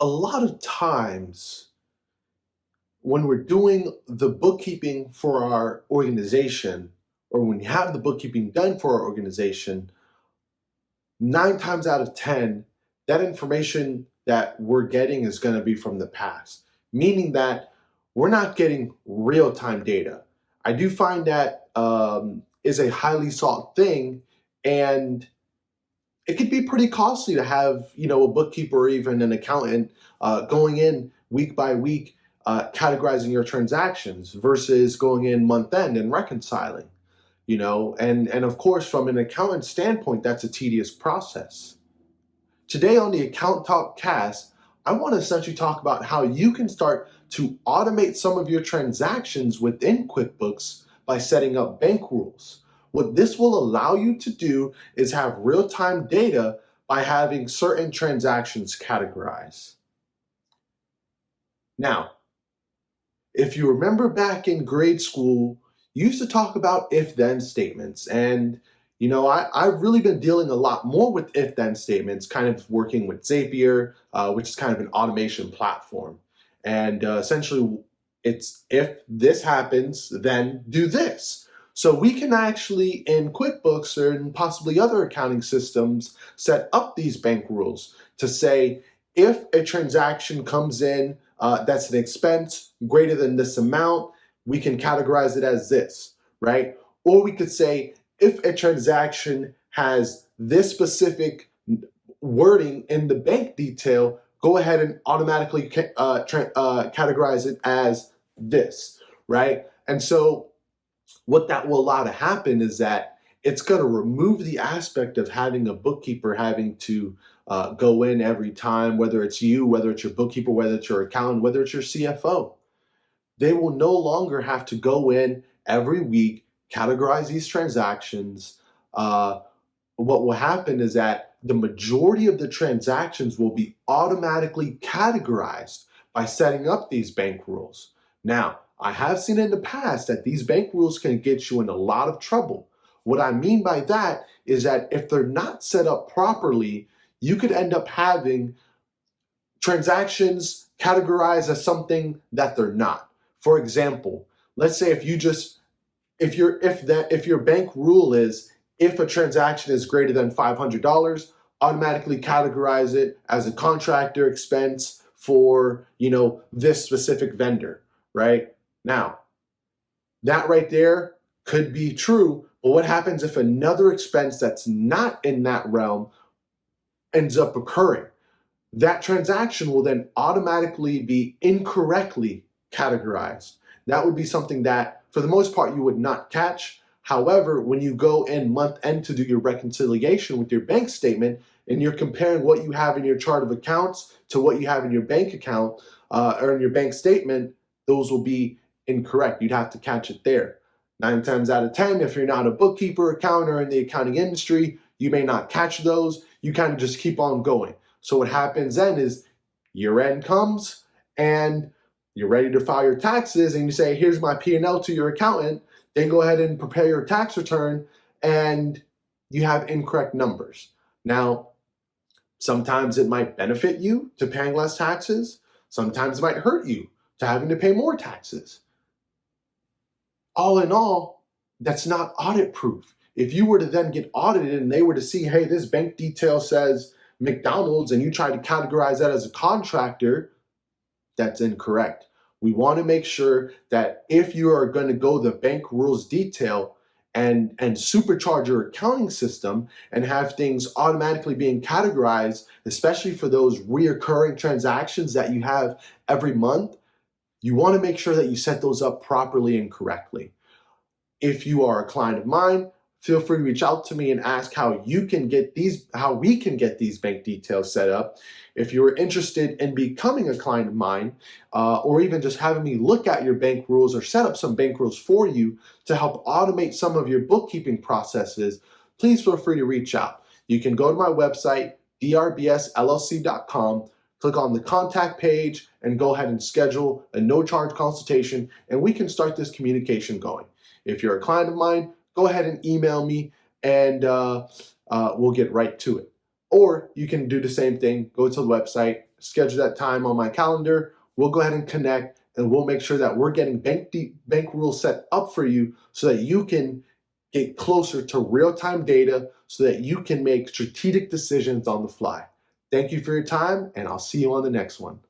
a lot of times when we're doing the bookkeeping for our organization, or when you have the bookkeeping done for our organization, 9 times out of 10, that information that we're getting is going to be from the past, meaning that we're not getting real-time data. I do find that is a highly sought thing, and it could be pretty costly to have, a bookkeeper or even an accountant going in week by week, categorizing your transactions versus going in month end and reconciling. And of course, from an accountant standpoint, that's a tedious process. Today on the AccounTalk cast, I want to essentially talk about how you can start to automate some of your transactions within QuickBooks by setting up bank rules. What this will allow you to do is have real-time data by having certain transactions categorized. Now, if you remember back in grade school, you used to talk about if-then statements. And, I've really been dealing a lot more with if-then statements, kind of working with Zapier, which is kind of an automation platform. And essentially, it's if this happens, then do this. So we can actually, in QuickBooks and possibly other accounting systems, set up these bank rules to say, if a transaction comes in that's an expense greater than this amount, we can categorize it as this, right? Or we could say, if a transaction has this specific wording in the bank detail, go ahead and automatically categorize it as this, right? And so what that will allow to happen is that it's going to remove the aspect of having a bookkeeper having to go in every time, whether it's you, whether it's your bookkeeper, whether it's your accountant, whether it's your CFO. They will no longer have to go in every week, categorize these transactions. What will happen is that the majority of the transactions will be automatically categorized by setting up these bank rules. Now, I have seen in the past that these bank rules can get you in a lot of trouble. What I mean by that is that if they're not set up properly, you could end up having transactions categorized as something that they're not. For example, let's say if your bank rule is if a transaction is greater than $500, automatically categorize it as a contractor expense for, this specific vendor, right? Now, that right there could be true, but what happens if another expense that's not in that realm ends up occurring? That transaction will then automatically be incorrectly categorized. That would be something that, for the most part, you would not catch. However, when you go in month end to do your reconciliation with your bank statement, and you're comparing what you have in your chart of accounts to what you have in your bank account or in your bank statement, those will be incorrect. You'd have to catch it there. 9 times out of 10, if you're not a bookkeeper, accountant, or in the accounting industry, you may not catch those. You kind of just keep on going. So what happens then is year end comes and you're ready to file your taxes and you say, here's my P&L to your accountant. Then go ahead and prepare your tax return and you have incorrect numbers. Now, sometimes it might benefit you to paying less taxes. Sometimes it might hurt you to having to pay more taxes. All in all, that's not audit proof. If you were to then get audited and they were to see, hey, this bank detail says McDonald's, and you try to categorize that as a contractor, that's incorrect. We want to make sure that if you are going to go the bank rules detail and supercharge your accounting system and have things automatically being categorized, especially for those reoccurring transactions that you have every month, you want to make sure that you set those up properly and correctly. If you are a client of mine, feel free to reach out to me and ask how we can get these bank details set up. If you're interested in becoming a client of mine, or even just having me look at your bank rules or set up some bank rules for you to help automate some of your bookkeeping processes, please feel free to reach out. You can go to my website, drbsllc.com, click on the contact page, and go ahead and schedule a no-charge consultation, and we can start this communication going. If you're a client of mine, go ahead and email me, and we'll get right to it. Or you can do the same thing, go to the website, schedule that time on my calendar. We'll go ahead and connect, and we'll make sure that we're getting bank rules set up for you so that you can get closer to real-time data so that you can make strategic decisions on the fly. Thank you for your time, and I'll see you on the next one.